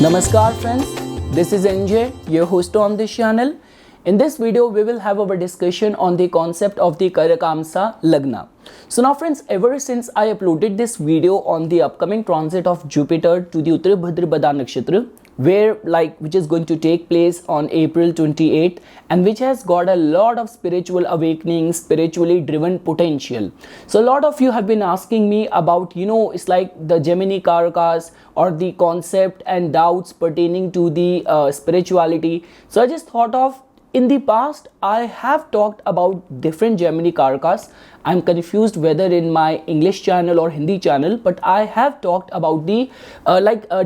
Namaskar friends, this is NJ, your host on this channel. In this video, we will have our discussion on the concept of the Karakamsha Lagna. So now friends, ever since I uploaded this video on the upcoming transit of Jupiter to the Uttar Bhadrapada Nakshatra, which is going to take place on April 28th and which has got a lot of spiritual awakening, spiritually driven potential. So a lot of you have been asking me about, it's like the Gemini Karakas or the concept and doubts pertaining to the spirituality. So I just thought of, in the past, I have talked about different Gemini Karakas. I'm confused whether in my English channel or Hindi channel, but I have talked about the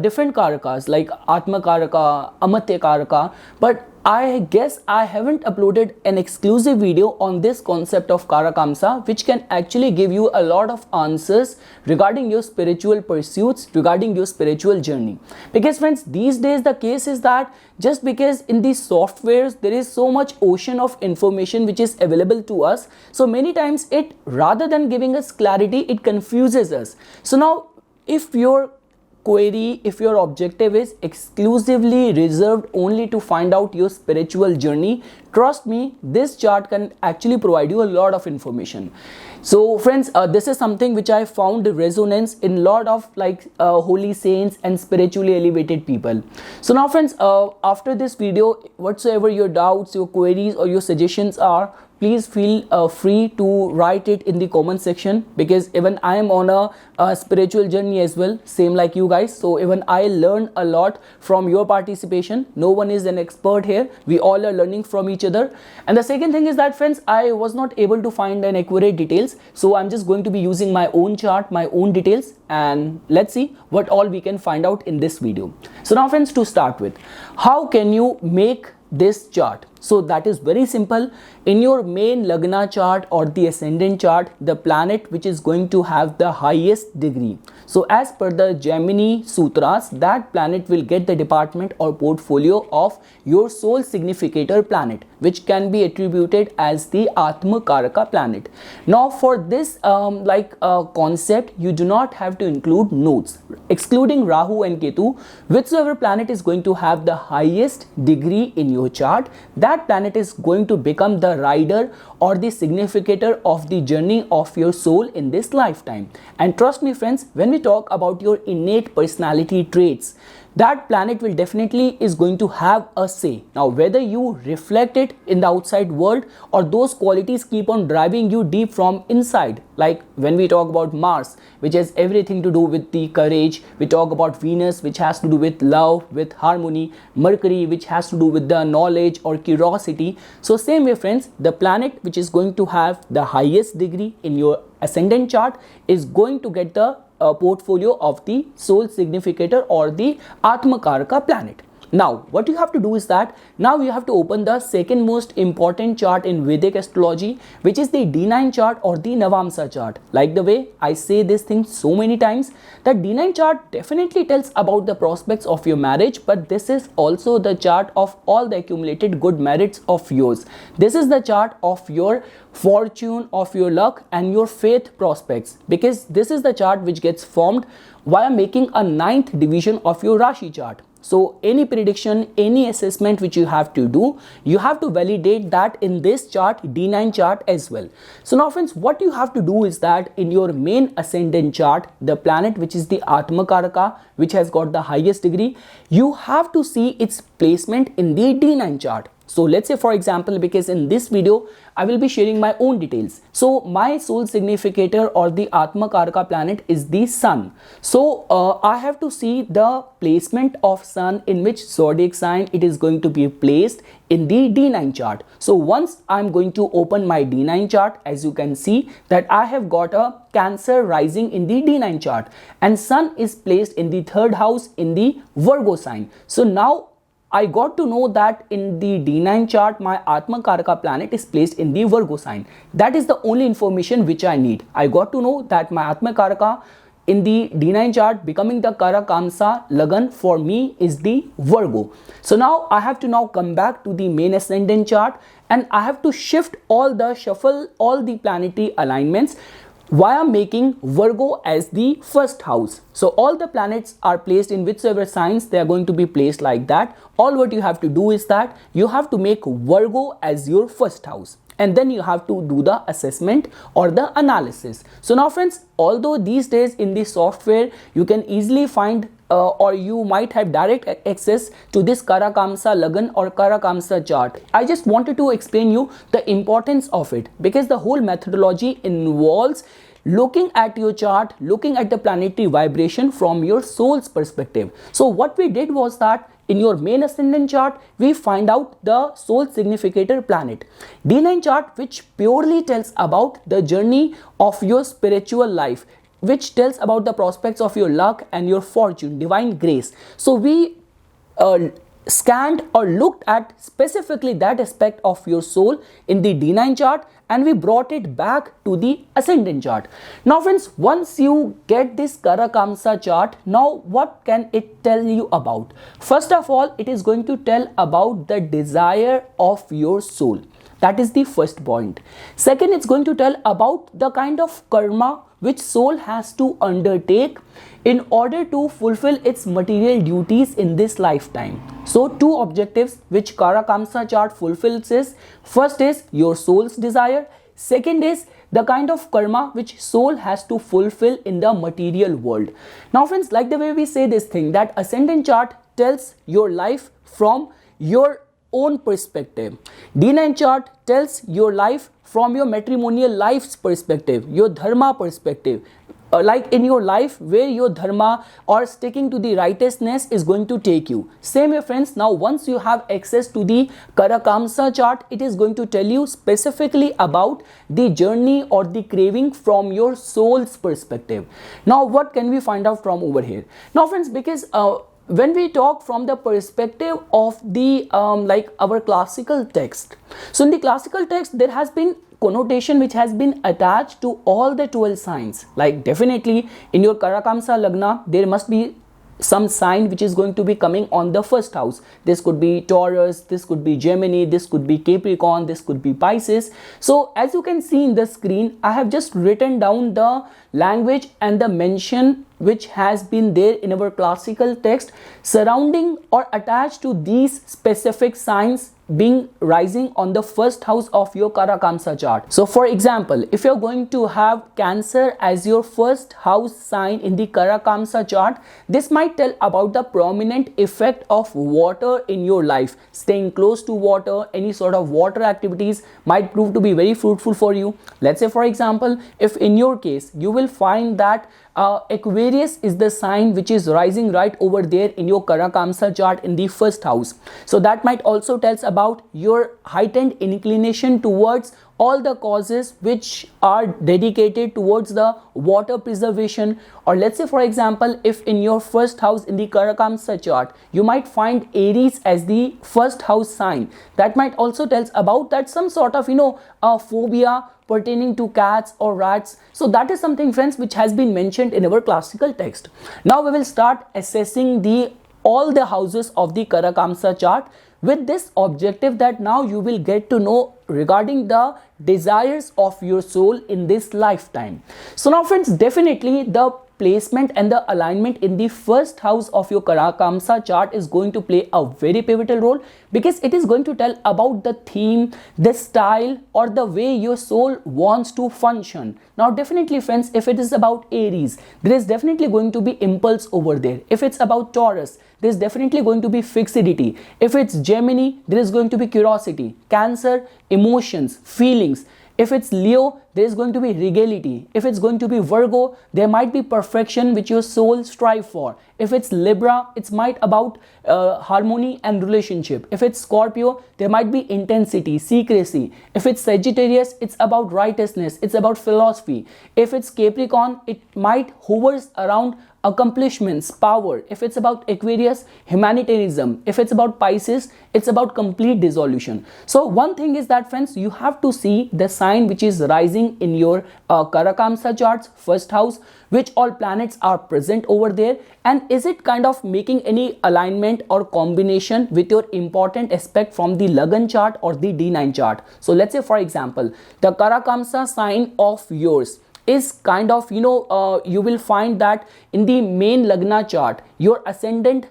different Karakas like Atma Karaka, Amatya Karaka, but I guess I haven't uploaded an exclusive video on this concept of Karakamsha, which can actually give you a lot of answers regarding your spiritual pursuits, regarding your spiritual journey. Because friends, these days the case is that just because in these softwares there is so much ocean of information which is available to us, so many times it, rather than giving us clarity, it confuses us. So now if your query, if your objective is exclusively reserved only to find out your spiritual journey, trust me, this chart can actually provide you a lot of information. So friends, this is something which I found resonance in a lot of holy saints and spiritually elevated people. So now friends, after this video, whatsoever your doubts, your queries or your suggestions are, please feel free to write it in the comment section, because even I am on a spiritual journey as well, same like you guys. So even I learn a lot from your participation. No one is an expert here. We all are learning from each other. And the second thing is that friends, I was not able to find an accurate details. So I'm just going to be using my own chart, my own details, and let's see what all we can find out in this video. So now friends, to start with, how can you make this chart? So that is very simple. In your main Lagna chart or the ascendant chart, the planet which is going to have the highest degree, so as per the Gemini Sutras, that planet will get the department or portfolio of your soul significator planet, which can be attributed as the Atma Karaka planet. Now for this concept, you do not have to include nodes. Excluding Rahu and Ketu, whichever planet is going to have the highest degree in your chart, that planet is going to become the rider or the significator of the journey of your soul in this lifetime. And trust me friends, when we talk about your innate personality traits, that planet will definitely is going to have a say. Now whether you reflect it in the outside world or those qualities keep on driving you deep from inside, like when we talk about Mars, which has everything to do with the courage, we talk about Venus, which has to do with love, with harmony, Mercury, which has to do with the knowledge or curiosity. So same way friends, the planet which is going to have the highest degree in your ascendant chart is going to get the portfolio of the soul significator or the Atma Karaka planet. Now what you have to do is that now you have to open the second most important chart in Vedic astrology, which is the D9 chart or the Navamsa chart. Like the way I say this thing so many times, that D9 chart definitely tells about the prospects of your marriage, but this is also the chart of all the accumulated good merits of yours. This is the chart of your fortune, of your luck and your faith prospects, because this is the chart which gets formed via making a ninth division of your Rashi chart. So any prediction, any assessment which you have to do, you have to validate that in this chart, D9 chart as well. So now friends, what you have to do is that in your main ascendant chart, the planet which is the Atma Karaka, which has got the highest degree, you have to see its placement in the D9 chart. So let's say for example, because in this video I will be sharing my own details. So my soul significator or the Atma Karaka planet is the Sun. So I have to see the placement of Sun in which zodiac sign it is going to be placed in the D9 chart. So once I'm going to open my D9 chart, as you can see that I have got a Cancer rising in the D9 chart and Sun is placed in the third house in the Virgo sign. So now I got to know that in the D9 chart, my Atma Karaka planet is placed in the Virgo sign. That is the only information which I need. I got to know that my Atma Karaka in the D9 chart becoming the Karakamsha Lagan for me is the Virgo. So now I have to now come back to the main ascendant chart and I have to shuffle all the planetary alignments why I'm making Virgo as the first house. So all the planets are placed in whichever signs they are going to be placed like that. All what you have to do is that you have to make Virgo as your first house, and then you have to do the assessment or the analysis. So now friends, although these days in the software you can easily find or you might have direct access to this Karakamsha Lagna or Karakamsha chart, I just wanted to explain you the importance of it, because the whole methodology involves looking at your chart, looking at the planetary vibration from your soul's perspective. So what we did was that in your main ascendant chart, we find out the soul significator planet. D9 chart, which purely tells about the journey of your spiritual life, which tells about the prospects of your luck and your fortune, divine grace. So we scanned or looked at specifically that aspect of your soul in the D9 chart, and we brought it back to the ascendant chart. Now friends, once you get this Karakamsha chart, now what can it tell you about? First of all, it is going to tell about the desire of your soul. That is the first point. Second, it's going to tell about the kind of karma which soul has to undertake in order to fulfill its material duties in this lifetime. So two objectives which Karakamsha chart fulfills is, first is your soul's desire, second is the kind of karma which soul has to fulfill in the material world. Now friends, like the way we say this thing, that ascendant chart tells your life from your own perspective. D9 chart tells your life from your matrimonial life's perspective, your dharma perspective, like in your life where your dharma or sticking to the righteousness is going to take you. Same here friends, now once you have access to the Karakamsha chart, it is going to tell you specifically about the journey or the craving from your soul's perspective. Now what can we find out from over here? Now friends, because when we talk from the perspective of the like our classical text, so in the classical text there has been connotation which has been attached to all the 12 signs. Like definitely in your Karakamsha Lagna there must be some sign which is going to be coming on the first house. This could be Taurus, this could be Gemini, this could be Capricorn, this could be Pisces. So as you can see in the screen, I have just written down the language and the mention which has been there in our classical text surrounding or attached to these specific signs being rising on the first house of your Karakamsha chart. So for example, if you're going to have Cancer as your first house sign in the Karakamsha chart, this might tell about the prominent effect of water in your life. Staying close to water, any sort of water activities might prove to be very fruitful for you. Let's say for example, if in your case you will find that Aquarius is the sign which is rising right over there in your Karakamsha chart in the first house. So that might also tells about your heightened inclination towards all the causes which are dedicated towards the water preservation. Or let's say for example, if in your first house in the Karakamsha chart you might find Aries as the first house sign, that might also tells about that some sort of a phobia pertaining to cats or rats. So that is something friends which has been mentioned in our classical text. Now we will start assessing all the houses of the Karakamsha chart with this objective that now you will get to know regarding the desires of your soul in this lifetime. So now friends, definitely the placement and the alignment in the first house of your Karakamsha chart is going to play a very pivotal role, because it is going to tell about the theme, the style, or the way your soul wants to function. Now definitely friends, if it is about Aries, there is definitely going to be impulse over there. If it's about Taurus, there is definitely going to be fixity. If it's Gemini, there is going to be curiosity. Cancer, emotions, feelings. If it's Leo, there is going to be regality. If it's going to be Virgo, there might be perfection which your soul strive for. If it's Libra, it's might about harmony and relationship. If it's Scorpio, there might be intensity, secrecy. If it's Sagittarius, it's about righteousness, it's about philosophy. If it's Capricorn, it might hovers around accomplishments, power. If it's about Aquarius, humanitarianism. If it's about Pisces, it's about complete dissolution. So one thing is that friends, you have to see the sign which is rising in your Karakamsha charts first house, which all planets are present over there, and is it kind of making any alignment or combination with your important aspect from the Lagna chart or the D9 chart. So let's say for example, the Karakamsha sign of yours is kind of, you will find that in the main Lagna chart, your ascendant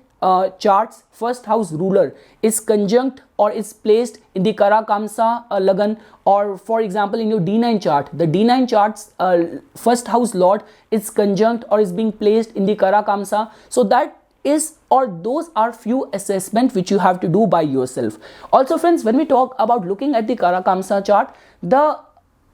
chart's first house ruler is conjunct or is placed in the Karakamsa Lagan, or for example in your D9 chart, the D9 chart's first house lord is conjunct or is being placed in the Karakamsa. So that is, or those are few assessment which you have to do by yourself. Also friends, when we talk about looking at the Karakamsa chart, the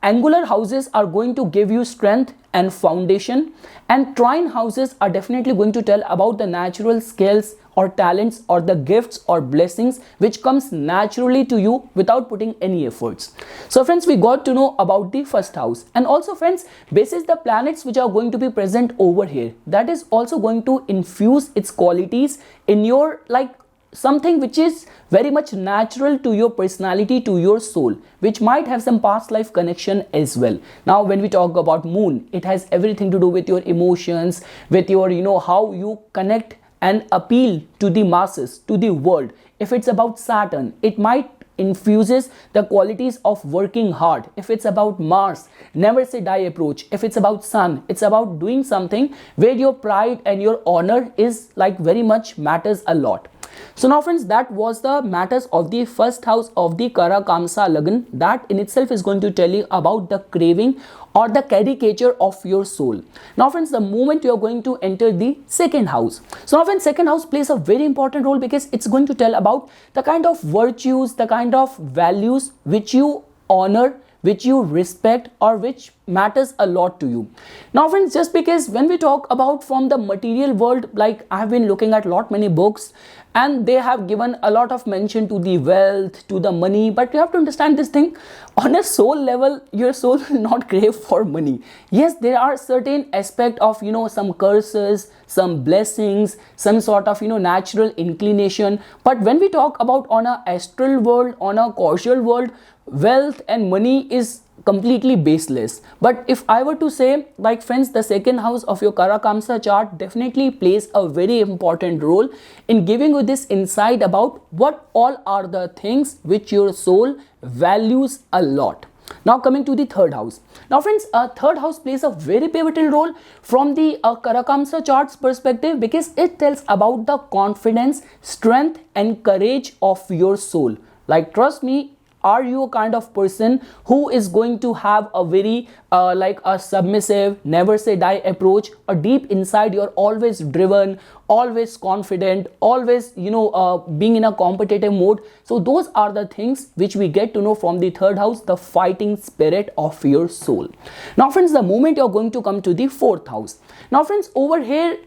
angular houses are going to give you strength and foundation, and trine houses are definitely going to tell about the natural skills or talents or the gifts or blessings which comes naturally to you without putting any efforts. So friends, we got to know about the first house. And also friends, basis the planets which are going to be present over here, that is also going to infuse its qualities in your, like, something which is very much natural to your personality, to your soul, which might have some past life connection as well. Now when we talk about moon, it has everything to do with your emotions, with your, how you connect and appeal to the masses, to the world. If it's about Saturn, it might infuses the qualities of working hard. If it's about Mars, never say die approach. If it's about Sun, it's about doing something where your pride and your honor is like very much matters a lot. So now friends, that was the matters of the first house of the Karakamsa Lagna. That in itself is going to tell you about the craving or the caricature of your soul. Now friends, the moment you are going to enter the second house. So now friends, second house plays a very important role because it's going to tell about the kind of virtues, the kind of values which you honor, which you respect, or which matters a lot to you. Now friends, just because when we talk about from the material world, like I have been looking at many books, and they have given a lot of mention to the wealth, to the money, but you have to understand this thing, on a soul level, your soul will not crave for money. Yes, there are certain aspect of, some curses, some blessings, some sort of, natural inclination, but when we talk about on a astral world, on a causal world, wealth and money is completely baseless. But if I were to say, like friends, the second house of your Karakamsa chart definitely plays a very important role in giving you this insight about what all are the things which your soul values a lot. Now coming to the third house. Now friends, third house plays a very pivotal role from the Karakamsa chart's perspective because it tells about the confidence, strength and courage of your soul. Like trust me, are you a kind of person who is going to have a very like a submissive, never say die approach, or deep inside you're always driven, always confident, always being in a competitive mode? So those are the things which we get to know from the third house, the fighting spirit of your soul. Now friends, the moment you're going to come to the fourth house. Now friends, over here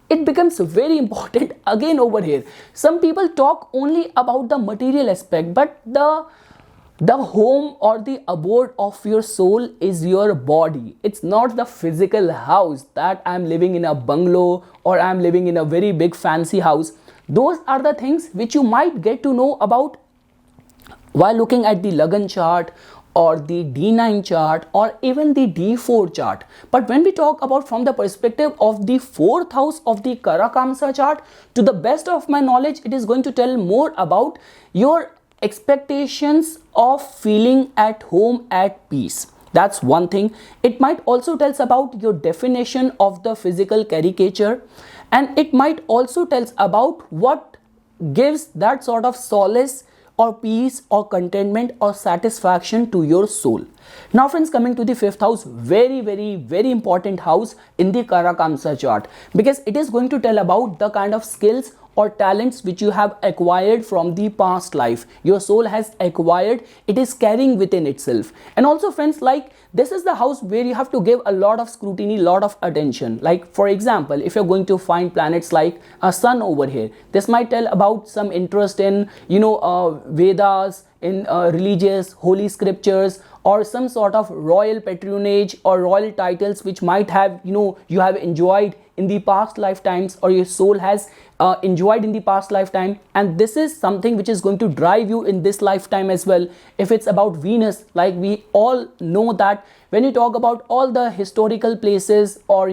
it becomes very important again. Over here some people talk only about the material aspect, but the home or the abode of your soul is your body. It's not the physical house that I'm living in a bungalow or I'm living in a very big fancy house. Those are the things which you might get to know about while looking at the Lagna chart or the D9 chart or even the D4 chart. But when we talk about from the perspective of the fourth house of the Karakamsa chart, to the best of my knowledge, it is going to tell more about your expectations of feeling at home, at peace. That's one thing. It might also tells about your definition of the physical caricature, and it might also tells about what gives that sort of solace or peace or contentment or satisfaction to your soul. Now friends, coming to the fifth house, very important house in the Karakamsa chart, because it is going to tell about the kind of skills or talents which you have acquired from the past life, your soul has acquired, it is carrying within itself. And also friends, like this is the house where you have to give a lot of scrutiny, lot of attention. Like for example, if you're going to find planets like a sun over here, this might tell about some interest in Vedas, in religious holy scriptures, or some sort of royal patronage or royal titles which might have you have enjoyed in the past lifetimes, or your soul has enjoyed in the past lifetime, and this is something which is going to drive you in this lifetime as well. If it's about Venus, like we all know that when you talk about all the historical places, or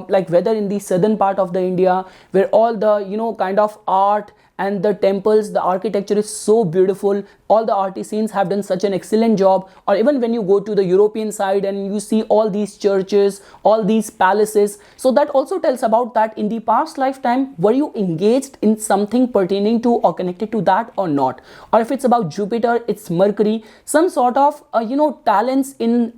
like whether in the southern part of the India, where all the kind of art and the temples, the architecture is so beautiful, all the artisans have done such an excellent job. Or even when you go to the European side and you see all these churches, all these palaces, so that also tells about that in the past lifetime, were you engaged in something pertaining to or connected to that or not. Or if it's about Jupiter, it's Mercury, some sort of talents in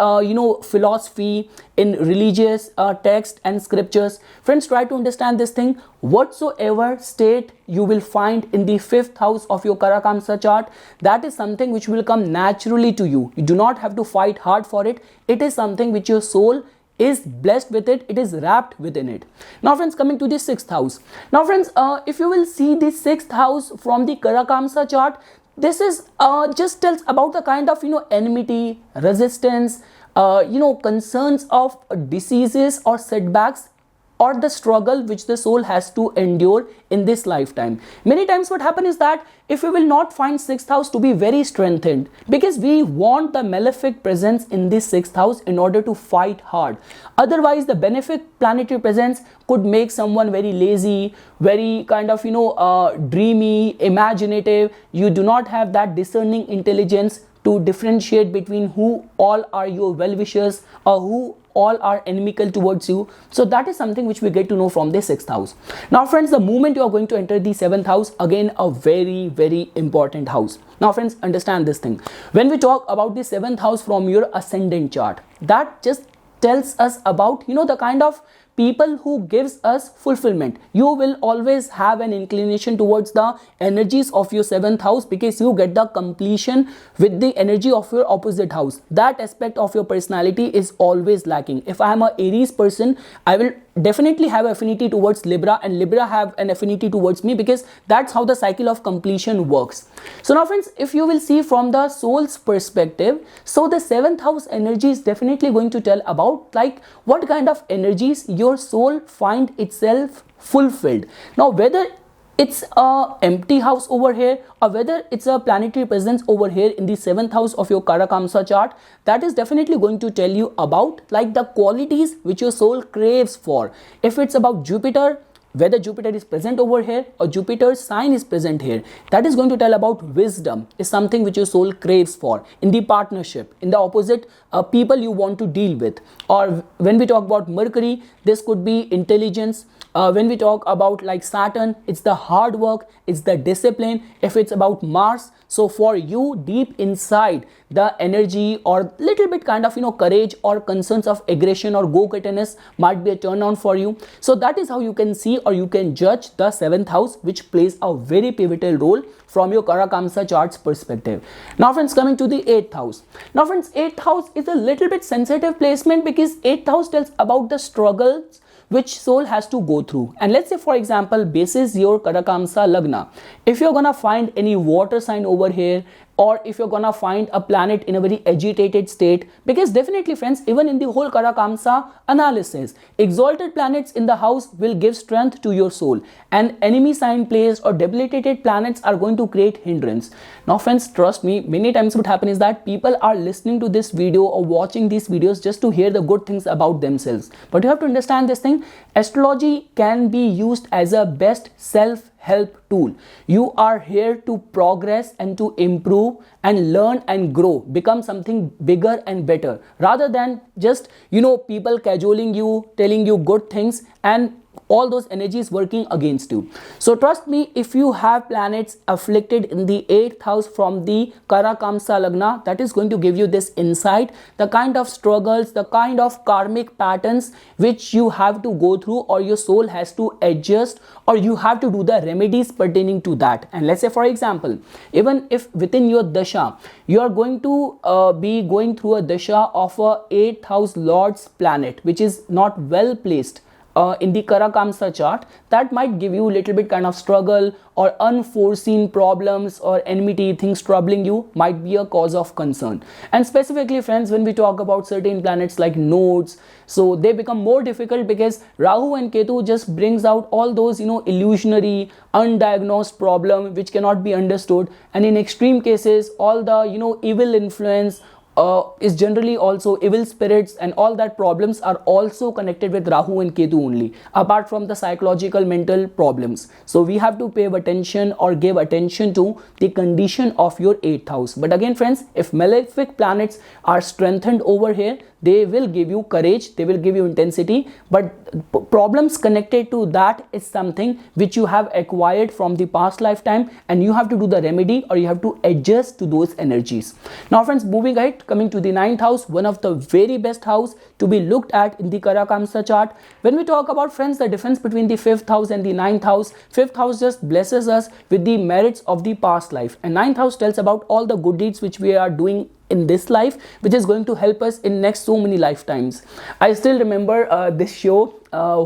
philosophy, in religious text and scriptures. Friends, try to understand this thing. Whatsoever state you will find in the 5th house of your Karakamsha chart, that is something which will come naturally to you. You do not have to fight hard for it. It is something which your soul is blessed with it. It is wrapped within it. Now friends, coming to the 6th house. Now friends, if you will see the 6th house from the Karakamsha chart, this is just tells about the kind of enmity, resistance, concerns of diseases or setbacks, or the struggle which the soul has to endure in this lifetime. Many times what happens is that if we will not find 6th house to be very strengthened, because we want the malefic presence in this 6th house in order to fight hard. Otherwise the benefic planetary presence could make someone very lazy, very kind of dreamy, imaginative. You do not have that discerning intelligence to differentiate between who all are your well-wishers or who all are inimical towards you. So that is something which we get to know from the 6th house. Now friends, the moment you are going to enter the 7th house, again a very, very important house. Now friends, understand this thing. When we talk about the 7th house from your ascendant chart, that just tells us about the kind of people who gives us fulfillment. You will always have an inclination towards the energies of your 7th house, because you get the completion with the energy of your opposite house. That aspect of your personality is always lacking. If I am a Aries person, I will definitely have affinity towards Libra, and Libra have an affinity towards me, because that's how the cycle of completion works. So now friends, if you will see from the soul's perspective, so the 7th house energy is definitely going to tell about like what kind of energies your soul find itself fulfilled. Now whether it's a empty house over here or whether it's a planetary presence over here in the 7th house of your Karakamsha chart, that is definitely going to tell you about like the qualities which your soul craves for. If it's about Jupiter, whether Jupiter is present over here or Jupiter's sign is present here, that is going to tell about wisdom is something which your soul craves for in the partnership, in the opposite people you want to deal with. Or when we talk about Mercury, this could be intelligence. When we talk about like Saturn, it's the hard work, it's the discipline. If it's about Mars, so for you deep inside, the energy or little bit kind of courage or concerns of aggression or go-getterness might be a turn on for you. So that is how you can see or you can judge the 7th house, which plays a very pivotal role from your Karakamsha chart's perspective. Now friends, coming to the 8th house. Now friends, 8th house is a little bit sensitive placement, because 8th house tells about the struggles which soul has to go through. And let's say for example, basis your Karakamsha Lagna, if you're gonna find any water sign over here, or if you're gonna find a planet in a very agitated state, because definitely friends, even in the whole Karakamsha analysis, exalted planets in the house will give strength to your soul, and enemy sign placed or debilitated planets are going to create hindrance. Now friends, trust me, many times what happens is that people are listening to this video or watching these videos just to hear the good things about themselves. But you have to understand this thing, astrology can be used as a best self-help tool. You are here to progress and to improve and learn and grow, become something bigger and better, rather than just people cajoling you, telling you good things, and all those energies working against you. So trust me, if you have planets afflicted in the 8th house from the Karakamsha Lagna, that is going to give you this insight, the kind of struggles, the kind of karmic patterns which you have to go through, or your soul has to adjust, or you have to do the remedies pertaining to that. And let's say for example, even if within your dasha you are going to be going through a dasha of a 8th house lord's planet which is not well placed in the Karakamsha chart, that might give you a little bit kind of struggle or unforeseen problems or enmity, things troubling you might be a cause of concern. And specifically friends, when we talk about certain planets like nodes, so they become more difficult because Rahu and Ketu just brings out all those illusionary, undiagnosed problem which cannot be understood, and in extreme cases all the evil influence, is generally also evil spirits, and all that problems are also connected with Rahu and Ketu only, apart from the psychological mental problems. So we have to pay attention or give attention to the condition of your 8th house. But again friends, if malefic planets are strengthened over here, they will give you courage, they will give you intensity, but problems connected to that is something which you have acquired from the past lifetime, and you have to do the remedy, or you have to adjust to those energies. Now friends, moving ahead, coming to the 9th house, one of the very best house to be looked at in the Karakamsha chart. When we talk about friends, the difference between the 5th house and the 9th house, 5th house just blesses us with the merits of the past life, and 9th house tells about all the good deeds which we are doing in this life, which is going to help us in next so many lifetimes. I still remember this show,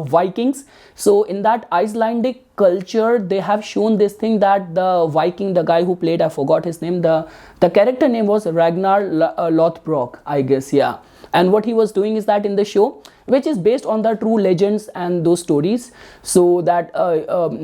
Vikings. So in that Icelandic culture, they have shown this thing that the Viking, the guy who played, I forgot his name, the character name was Ragnar Lothbrok, I guess, yeah. And what he was doing is that in the show, which is based on the true legends and those stories, so that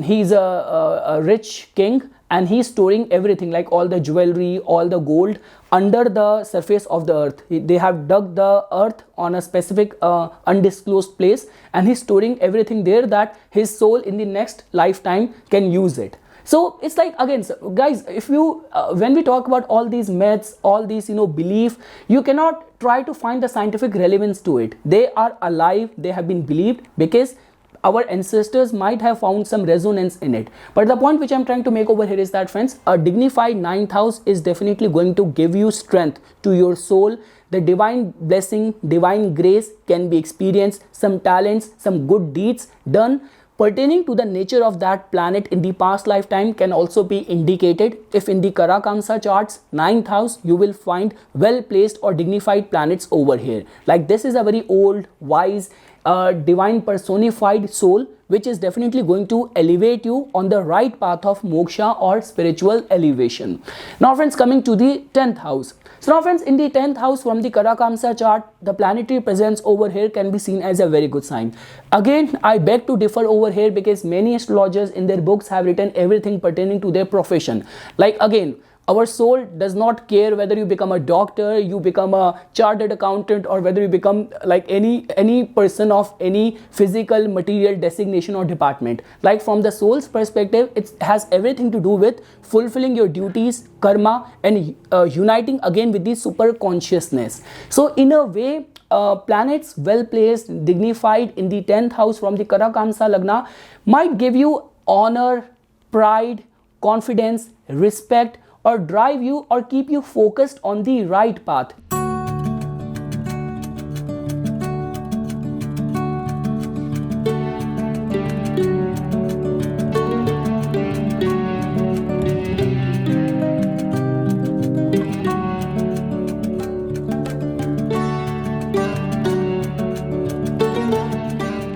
he's a rich king, and he's storing everything, like all the jewelry, all the gold, under the surface of the earth. They have dug the earth on a specific undisclosed place, and he's storing everything there that his soul in the next lifetime can use it. So it's like, again guys, if you when we talk about all these myths, all these belief, you cannot try to find the scientific relevance to it. They are alive, they have been believed because our ancestors might have found some resonance in it. But the point which I'm trying to make over here is that friends, a dignified 9th house is definitely going to give you strength to your soul. The divine blessing, divine grace can be experienced, some talents, some good deeds done pertaining to the nature of that planet in the past lifetime can also be indicated. If in the Karakamsha charts 9th house, you will find well placed or dignified planets over here. Like this is a very old, wise, divine personified soul, which is definitely going to elevate you on the right path of moksha or spiritual elevation. Now friends, coming to the 10th house. So now friends, in the 10th house from the Karakamsha chart, the planetary presence over here can be seen as a very good sign. Again, I beg to differ over here because many astrologers in their books have written everything pertaining to their profession. Like again, our soul does not care whether you become a doctor, you become a chartered accountant, or whether you become like any person of any physical material designation or department. Like from the soul's perspective, it has everything to do with fulfilling your duties, karma, and uniting again with the super consciousness. So in a way, planets well placed, dignified in the 10th house from the Karakamsha Lagna might give you honor, pride, confidence, respect, or drive you or keep you focused on the right path.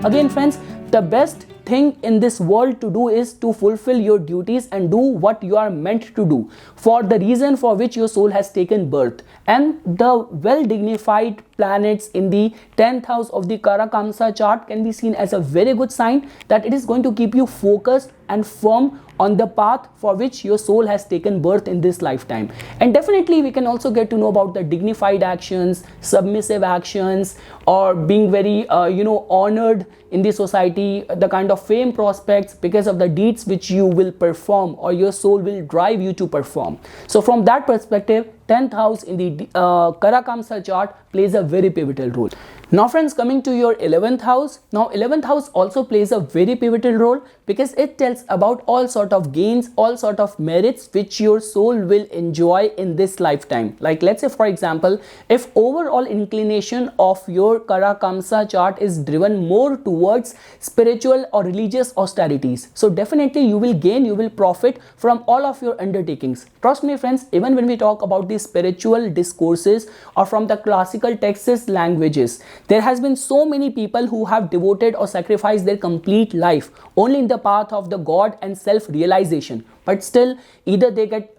Again friends, the best thing in this world to do is to fulfill your duties and do what you are meant to do for the reason for which your soul has taken birth. And the well dignified planets in the 10th house of the Karakamsha chart can be seen as a very good sign that it is going to keep you focused and firm on the path for which your soul has taken birth in this lifetime. And definitely we can also get to know about the dignified actions, submissive actions, or being very honored in the society, the kind of fame prospects because of the deeds which you will perform or your soul will drive you to perform. So from that perspective, 10th house in the Karakamsha chart plays a very pivotal role. Now friends, coming to your 11th house. Now 11th house also plays a very pivotal role because it tells about all sort of gains, all sort of merits which your soul will enjoy in this lifetime. Like let's say for example, if overall inclination of your Karakamsha chart is driven more towards spiritual or religious austerities, so definitely you will gain, you will profit from all of your undertakings. Trust me friends, even when we talk about the spiritual discourses or from the classical texts languages, there has been so many people who have devoted or sacrificed their complete life only in the path of the God and self-realization. but still either they get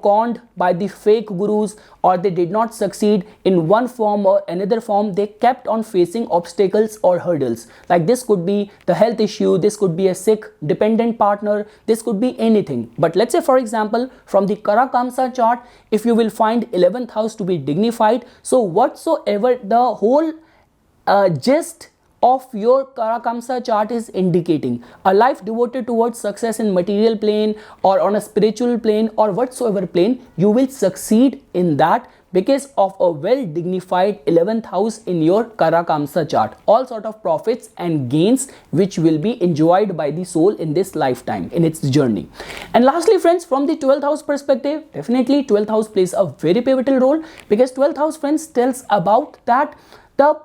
conned by the fake gurus, or they did not succeed in one form or another form. They kept on facing obstacles or hurdles. Like this could be the health issue, this could be a sick dependent partner, this could be anything. But let's say for example from the Karakamsha chart, if you will find 11th house to be dignified, so whatsoever the whole gist of your Karakamsha chart is indicating, a life devoted towards success in material plane or on a spiritual plane or whatsoever plane, you will succeed in that because of a well dignified 11th house in your Karakamsha chart. All sort of profits and gains which will be enjoyed by the soul in this lifetime, in its journey. And lastly friends, from the 12th house perspective, definitely 12th house plays a very pivotal role, because 12th house friends tells about that the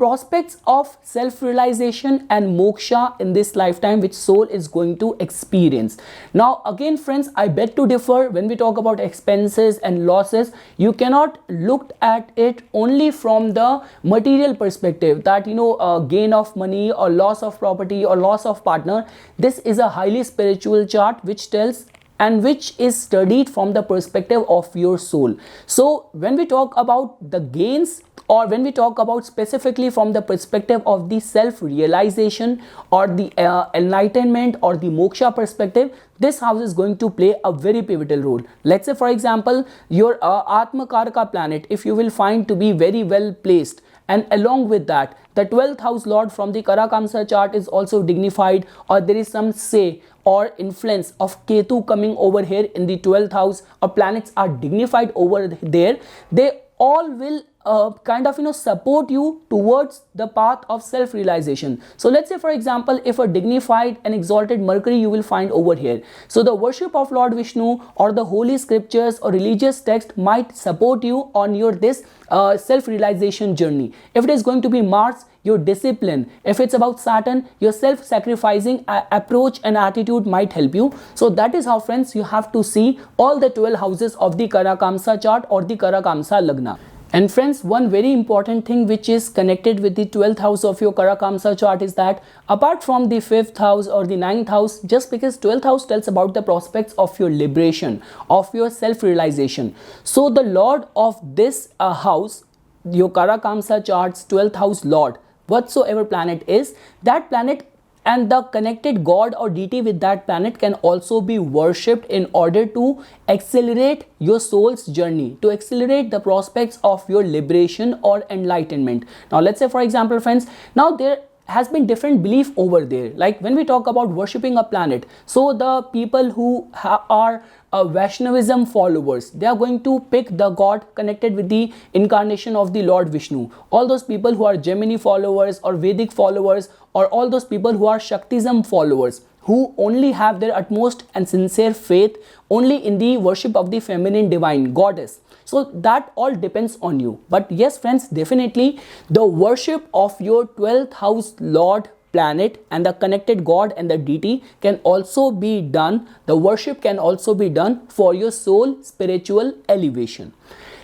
prospects of self-realization and moksha in this lifetime which soul is going to experience. Now again friends, I beg to differ. When we talk about expenses and losses, you cannot look at it only from the material perspective, that gain of money or loss of property or loss of partner. This is a highly spiritual chart which tells and which is studied from the perspective of your soul. So when we talk about the gains, or when we talk about specifically from the perspective of the self-realization or the enlightenment or the moksha perspective, this house is going to play a very pivotal role. Let's say for example your Atma Karaka planet, if you will find to be very well placed, and along with that the 12th house lord from the Karakamsha chart is also dignified, or there is some say or influence of Ketu coming over here in the 12th house, or planets are dignified over there, they all will support you towards the path of self-realization. So let's say for example if a dignified and exalted Mercury you will find over here, so the worship of Lord Vishnu or the holy scriptures or religious text might support you on your this self-realization journey. If it is going to be Mars, your discipline. If it's about Saturn, your self-sacrificing approach and attitude might help you. So that is how friends you have to see all the 12 houses of the Karakamsha chart or the Karakamsha Lagna. And friends, one very important thing which is connected with the 12th house of your Karakamsha chart is that apart from the 5th house or the 9th house, just because 12th house tells about the prospects of your liberation, of your self-realization. So the lord of this house, your Karakamsha chart's 12th house lord, whatsoever planet is, that planet and the connected god or deity with that planet can also be worshipped in order to accelerate your soul's journey, to accelerate the prospects of your liberation or enlightenment. Now let's say for example friends, now there has been different belief over there. Like when we talk about worshipping a planet, so the people who are Vaishnavism followers, they are going to pick the god connected with the incarnation of the Lord Vishnu. All those people who are Gemini followers or Vedic followers, or all those people who are Shaktism followers, who only have their utmost and sincere faith only in the worship of the feminine divine goddess. So that all depends on you. But yes friends, definitely the worship of your 12th house lord planet and the connected god and the deity can also be done. The worship can also be done for your soul spiritual elevation.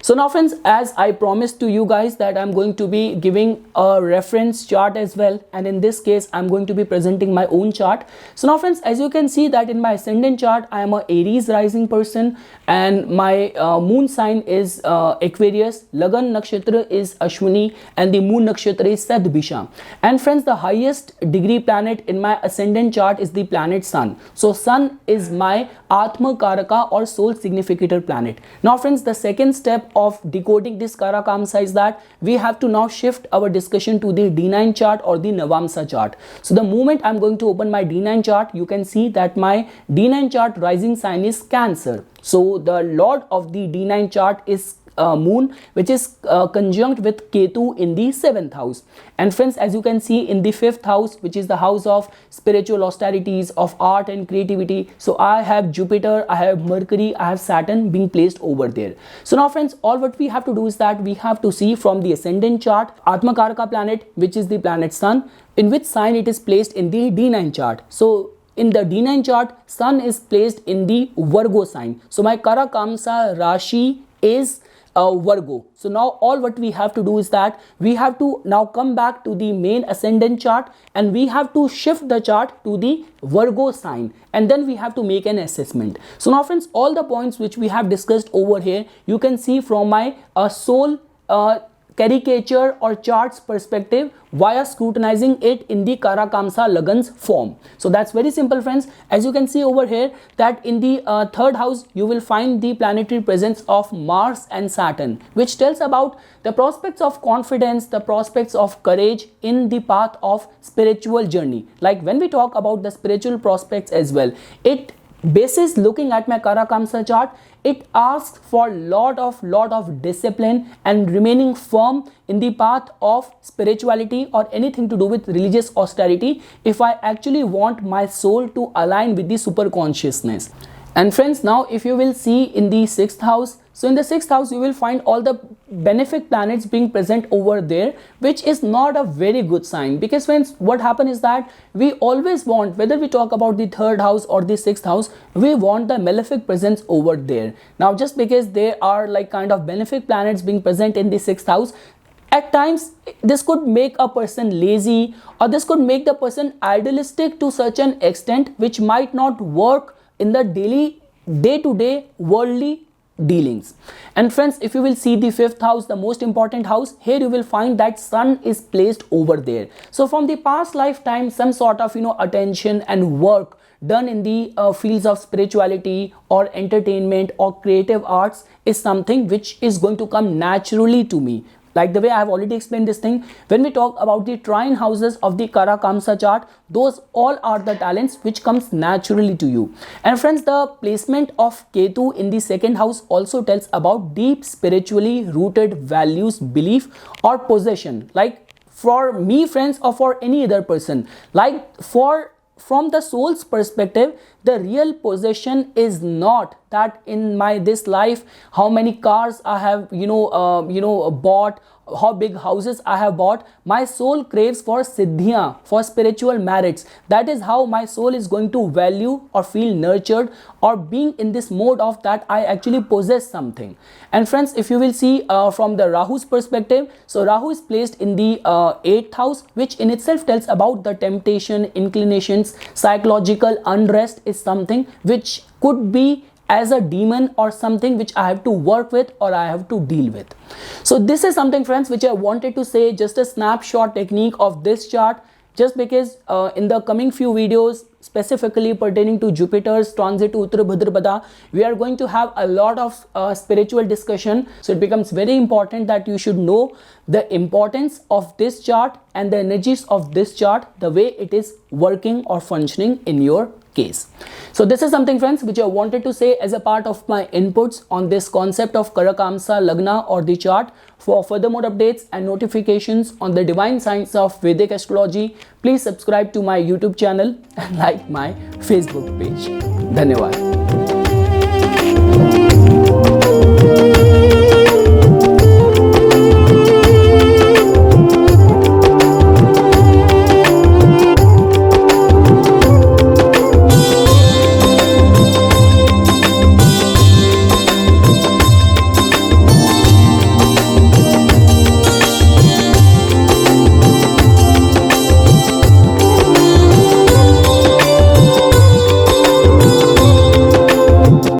So now friends, as I promised to you guys that I'm going to be giving a reference chart as well, and in this case I'm going to be presenting my own chart. So now friends, as you can see that in my ascendant chart I am a Aries rising person, and my moon sign is Aquarius, Lagan nakshatra is Ashwini, and the moon nakshatra is Sadbisha. And friends, the highest degree planet in my ascendant chart is the planet Sun. So Sun is my Atma Karaka or soul significator planet. Now friends, the second step of decoding this Karakamsha is that we have to now shift our discussion to the D9 chart or the Navamsa chart. So the moment I'm going to open my D9 chart, you can see that my D9 chart rising sign is Cancer. So the lord of the D9 chart is moon, which is conjunct with Ketu in the 7th house. And friends, as you can see in the 5th house, which is the house of spiritual austerities, of art and creativity, so I have Jupiter, I have Mercury, I have Saturn being placed over there. So now friends, all what we have to do is that we have to see from the ascendant chart Atma Karaka planet, which is the planet Sun, in which sign it is placed in the D9 chart. So in the D9 chart, Sun is placed in the Virgo sign. So my Karakamsha Rashi is Virgo. So now all what we have to do is that we have to now come back to the main ascendant chart, and we have to shift the chart to the Virgo sign, and then we have to make an assessment. So now friends, all the points which we have discussed over here, you can see from my soul caricature or charts perspective via scrutinizing it in the Karakamsha Lagn's form. So that's very simple friends. As you can see over here that in the third house you will find the planetary presence of Mars and Saturn, which tells about the prospects of confidence, the prospects of courage in the path of spiritual journey. Like when we talk about the spiritual prospects as well, it basis looking at my Karakamsha chart, it asks for lot of discipline and remaining firm in the path of spirituality or anything to do with religious austerity if I actually want my soul to align with the super consciousness. And friends, now if you will see in the 6th house, so in the 6th house you will find all the benefic planets being present over there, which is not a very good sign, because friends, what happens is that we always want, whether we talk about the 3rd house or the 6th house, we want the malefic presence over there. Now just because there are like kind of benefic planets being present in the 6th house, at times this could make a person lazy, or this could make the person idealistic to such an extent which might not work in the daily day-to-day worldly dealings. And friends, if you will see the 5th house, the most important house, here you will find that sun is placed over there. So from the past lifetime, some sort of attention and work done in the fields of spirituality or entertainment or creative arts is something which is going to come naturally to me. Like the way I have already explained this thing, when we talk about the trine houses of the Karakamsha chart, those all are the talents which comes naturally to you. And friends, the placement of Ketu in the 2nd house also tells about deep spiritually rooted values, belief or possession. Like for me friends, or for any other person, like from the soul's perspective, the real possession is not that in my this life how many cars I have bought, how big houses I have bought. My soul craves for siddhiyan, for spiritual merits. That is how my soul is going to value or feel nurtured or being in this mode of that I actually possess something. And friends, if you will see from the Rahu's perspective, so Rahu is placed in the 8th house, which in itself tells about the temptation, inclinations, psychological unrest is something which could be as a demon or something which I have to work with or I have to deal with. So this is something friends which I wanted to say, just a snapshot technique of this chart, just because in the coming few videos specifically pertaining to Jupiter's transit to Uttara Bhadrapada, we are going to have a lot of spiritual discussion. So it becomes very important that you should know the importance of this chart and the energies of this chart, the way it is working or functioning in your case. So this is something friends which I wanted to say as a part of my inputs on this concept of Karakamsha Lagna or the chart. For further more updates and notifications on the divine science of Vedic astrology, please subscribe to my YouTube channel and like my Facebook page. Dhanyawad.